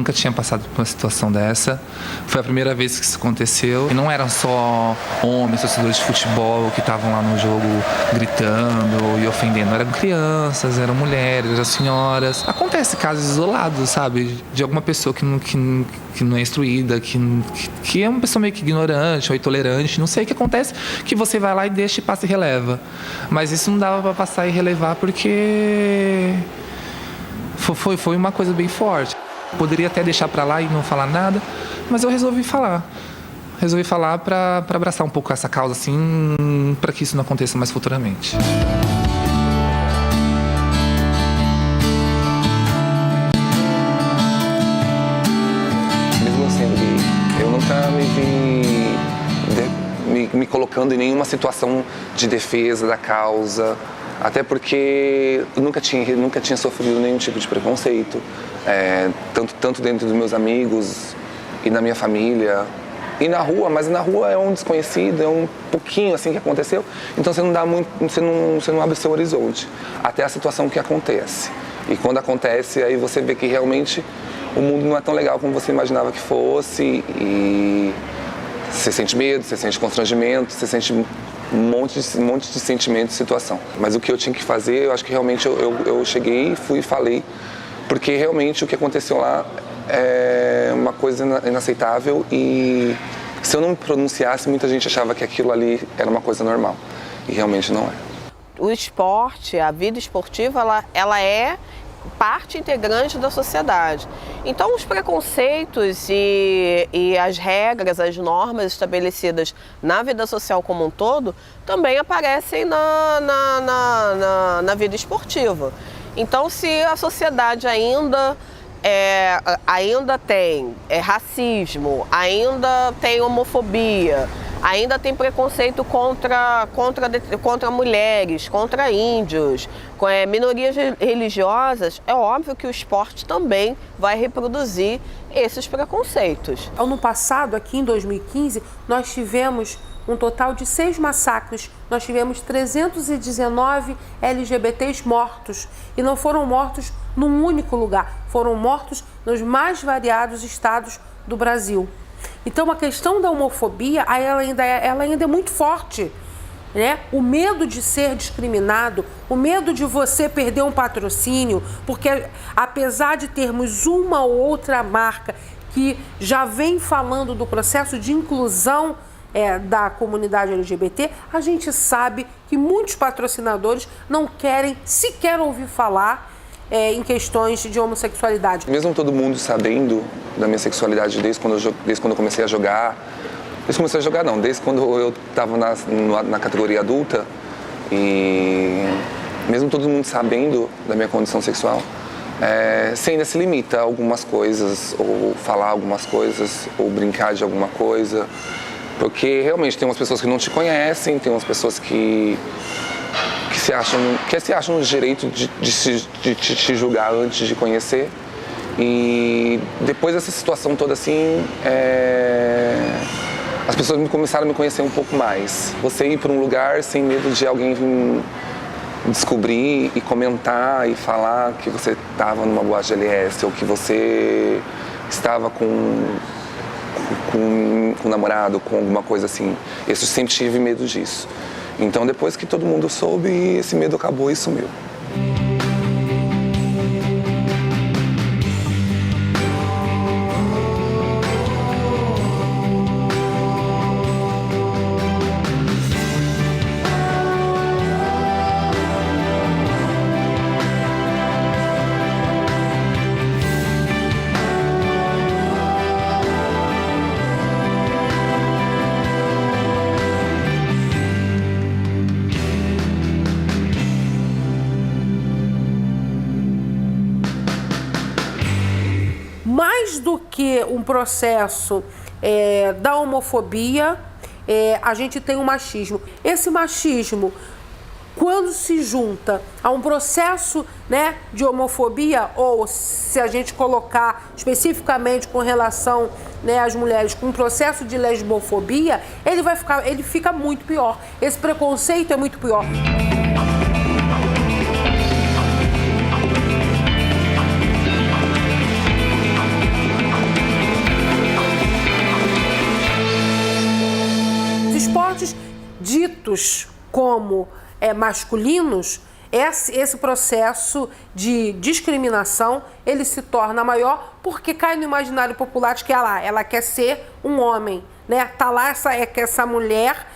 nunca tinha passado por uma situação dessa. Foi a primeira vez que isso aconteceu. E não eram só homens, torcedores de futebol que estavam lá no jogo gritando e ofendendo. Eram crianças, eram mulheres, eram senhoras. Acontece casos isolados, sabe? De alguma pessoa que não é instruída, que é uma pessoa meio que ignorante ou intolerante. Não sei o que acontece, que você vai lá e deixa e passa e releva. Mas isso não dava para passar e relevar porque foi uma coisa bem forte. Poderia até deixar para lá e não falar nada, mas eu resolvi falar. Resolvi falar para abraçar um pouco essa causa, assim, para que isso não aconteça mais futuramente. Mesmo sendo gay, eu nunca me vi me colocando em nenhuma situação de defesa da causa. Até porque eu nunca tinha sofrido nenhum tipo de preconceito, tanto dentro dos meus amigos e na minha família e na rua, mas na rua é um desconhecido, é um pouquinho assim que aconteceu, então você não abre seu horizonte até a situação que acontece. E quando acontece, aí você vê que realmente o mundo não é tão legal como você imaginava que fosse e você sente medo, você sente constrangimento, você sente um monte de sentimentos e situação. Mas o que eu tinha que fazer, eu acho que realmente eu cheguei, fui e falei, porque realmente o que aconteceu lá é uma coisa inaceitável e se eu não me pronunciasse, muita gente achava que aquilo ali era uma coisa normal e realmente não é. O esporte, a vida esportiva, ela é parte integrante da sociedade. Então, os preconceitos e as regras, as normas estabelecidas na vida social como um todo, também aparecem na vida esportiva. Então, se a sociedade ainda tem racismo, ainda tem homofobia, ainda tem preconceito contra mulheres, contra índios, minorias religiosas, é óbvio que o esporte também vai reproduzir esses preconceitos. Ano passado, aqui em 2015, nós tivemos um total de 6 massacres. Nós tivemos 319 LGBTs mortos. E não foram mortos num único lugar, foram mortos nos mais variados estados do Brasil. Então, a questão da homofobia, ela ainda é muito forte, né? O medo de ser discriminado, o medo de você perder um patrocínio, porque apesar de termos uma ou outra marca que já vem falando do processo de inclusão da comunidade LGBT, a gente sabe que muitos patrocinadores não querem sequer ouvir falar em questões de homossexualidade. Mesmo todo mundo sabendo da minha sexualidade desde quando eu comecei a jogar, desde quando eu estava na categoria adulta, e mesmo todo mundo sabendo da minha condição sexual, você ainda se limita a algumas coisas, ou falar algumas coisas, ou brincar de alguma coisa, porque realmente tem umas pessoas que não te conhecem, tem umas pessoas que se acham no direito de te julgar antes de conhecer. E depois dessa situação toda assim, as pessoas começaram a me conhecer um pouco mais. Você ir para um lugar sem medo de alguém vir descobrir e comentar e falar que você estava numa boate LS ou que você estava com um namorado, com alguma coisa assim. Eu sempre tive medo disso. Então, depois que todo mundo soube, esse medo acabou e sumiu. Mais do que um processo da homofobia, a gente tem o machismo. Esse machismo, quando se junta a um processo, né, de homofobia, ou se a gente colocar especificamente com relação, né, às mulheres, com um processo de lesbofobia, ele fica muito pior. Esse preconceito é muito pior. esportes ditos como masculinos, esse processo de discriminação, ele se torna maior porque cai no imaginário popular de que ela quer ser um homem, né? Tá lá essa mulher,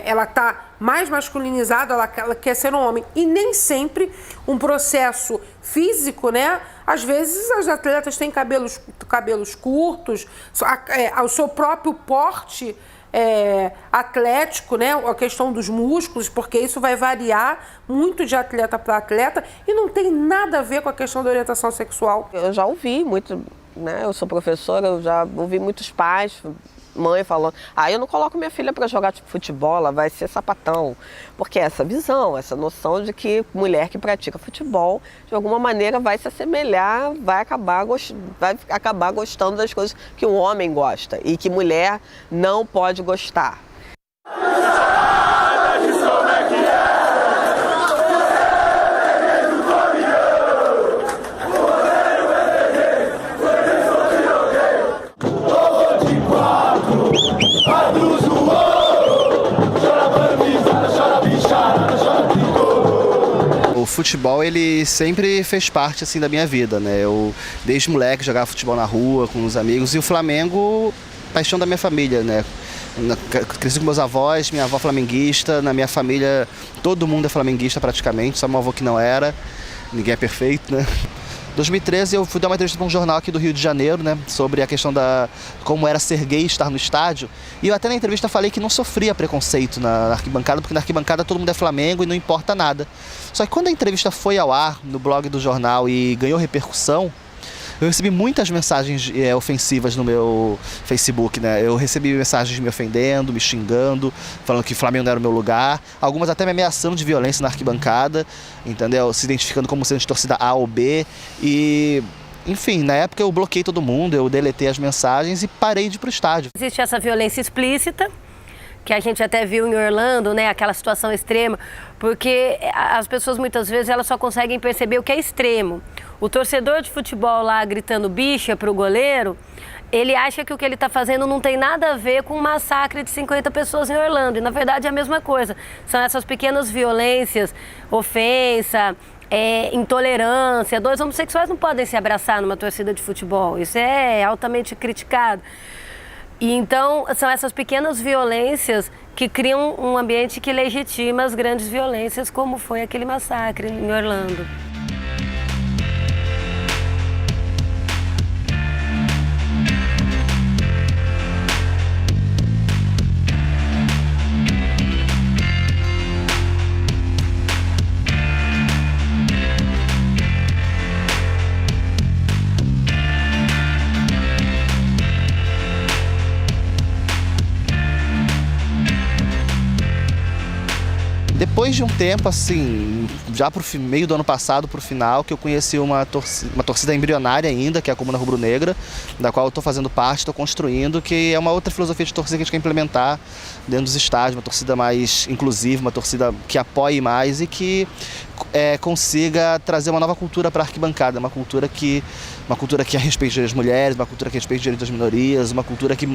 ela tá mais masculinizada, ela quer ser um homem. E nem sempre um processo físico, né? Às vezes as atletas têm cabelos curtos, o seu próprio porte atlético, né? A questão dos músculos, porque isso vai variar muito de atleta para atleta e não tem nada a ver com a questão da orientação sexual. Eu já ouvi muito, né? Eu sou professora, eu já ouvi muitos pais, mãe falando, eu não coloco minha filha para jogar futebol, ela vai ser sapatão. Porque essa visão, essa noção de que mulher que pratica futebol, de alguma maneira vai se assemelhar, vai acabar gostando das coisas que um homem gosta e que mulher não pode gostar. O futebol, ele sempre fez parte assim da minha vida, né? Eu desde moleque jogava futebol na rua com os amigos e o Flamengo, paixão da minha família, né? Cresci com meus avós, minha avó flamenguista, na minha família todo mundo é flamenguista praticamente, só meu avô que não era, ninguém é perfeito, né? Em 2013 eu fui dar uma entrevista para um jornal aqui do Rio de Janeiro, né, sobre a questão da como era ser gay, estar no estádio. E eu até na entrevista falei que não sofria preconceito na arquibancada, porque na arquibancada todo mundo é Flamengo e não importa nada. Só que quando a entrevista foi ao ar no blog do jornal e ganhou repercussão, eu recebi muitas mensagens ofensivas no meu Facebook, né? Eu recebi mensagens me ofendendo, me xingando, falando que Flamengo não era o meu lugar. Algumas até me ameaçando de violência na arquibancada, entendeu? Se identificando como sendo de torcida A ou B. E, enfim, na época eu bloqueei todo mundo, eu deletei as mensagens e parei de ir pro estádio. Existe essa violência explícita, que a gente até viu em Orlando, né, aquela situação extrema, porque as pessoas muitas vezes elas só conseguem perceber o que é extremo. O torcedor de futebol lá gritando bicha para o goleiro, ele acha que o que ele está fazendo não tem nada a ver com um massacre de 50 pessoas em Orlando, e na verdade é a mesma coisa. São essas pequenas violências, ofensa, intolerância. Dois homossexuais não podem se abraçar numa torcida de futebol, isso é altamente criticado. E então, são essas pequenas violências que criam um ambiente que legitima as grandes violências, como foi aquele massacre em Orlando. Depois de um tempo, assim, já pro meio do ano passado, pro final, que eu conheci uma torcida embrionária ainda, que é a Comuna Rubro-Negra, da qual eu estou fazendo parte, estou construindo, que é uma outra filosofia de torcida que a gente quer implementar dentro dos estádios, uma torcida mais inclusiva, uma torcida que apoie mais e que consiga trazer uma nova cultura para a arquibancada, uma cultura que respeite as mulheres, uma cultura que respeite os direitos das minorias, uma cultura que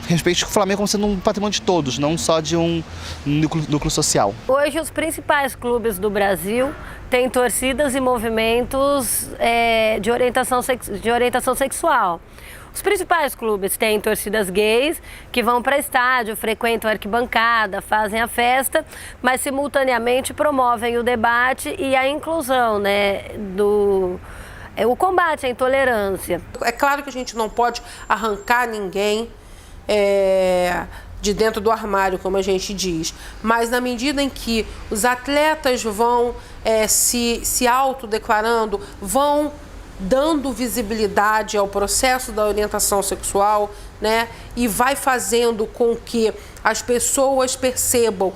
respeite o Flamengo como sendo um patrimônio de todos, não só de um núcleo social. Hoje os principais clubes do Brasil têm torcidas e movimentos de orientação sexual. Os principais clubes têm torcidas gays que vão para estádio, frequentam a arquibancada, fazem a festa, mas simultaneamente promovem o debate e a inclusão, né, o combate à intolerância. É claro que a gente não pode arrancar ninguém de dentro do armário, como a gente diz, mas na medida em que os atletas vão se autodeclarando, vão dando visibilidade ao processo da orientação sexual, né, e vai fazendo com que as pessoas percebam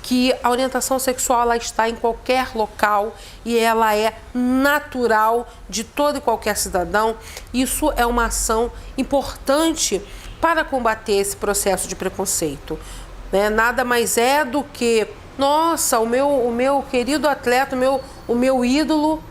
que a orientação sexual ela está em qualquer local e ela é natural de todo e qualquer cidadão. Isso é uma ação importante para combater esse processo de preconceito, né? Nada mais é do que, nossa, o meu querido atleta, o meu ídolo,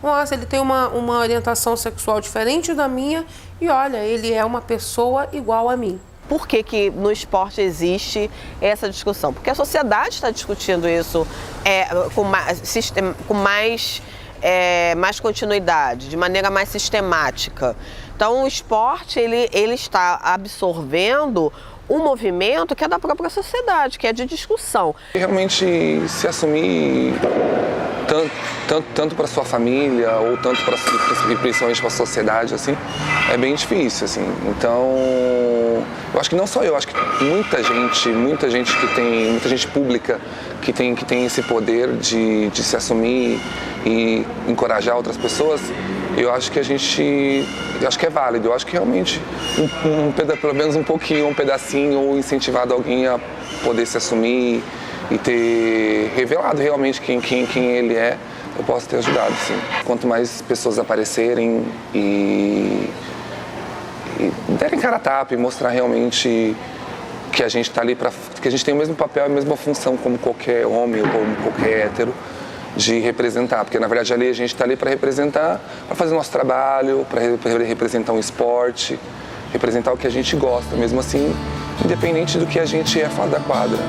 nossa, ele tem uma orientação sexual diferente da minha e olha, ele é uma pessoa igual a mim. Por que no esporte existe essa discussão? Porque a sociedade está discutindo isso com mais continuidade, de maneira mais sistemática. Então, o esporte ele está absorvendo um movimento que é da própria sociedade, que é de discussão. Realmente se assumir tanto para sua família ou tanto principalmente para a sociedade, assim, é bem difícil, assim. Então, eu acho que não só eu, acho que muita gente pública que tem esse poder de se assumir e encorajar outras pessoas, eu acho que é válido. Eu acho que realmente pelo menos um pouquinho, um pedacinho, ou incentivado alguém a poder se assumir e ter revelado realmente quem ele é, eu posso ter ajudado, sim. Quanto mais pessoas aparecerem e derem cara a tapa e mostrar realmente que a gente está ali que a gente tem o mesmo papel, a mesma função como qualquer homem ou como qualquer hétero, de representar, porque na verdade ali a gente está ali para representar, para fazer o nosso trabalho, para representar um esporte, representar o que a gente gosta, mesmo assim, independente do que a gente é fora da quadra.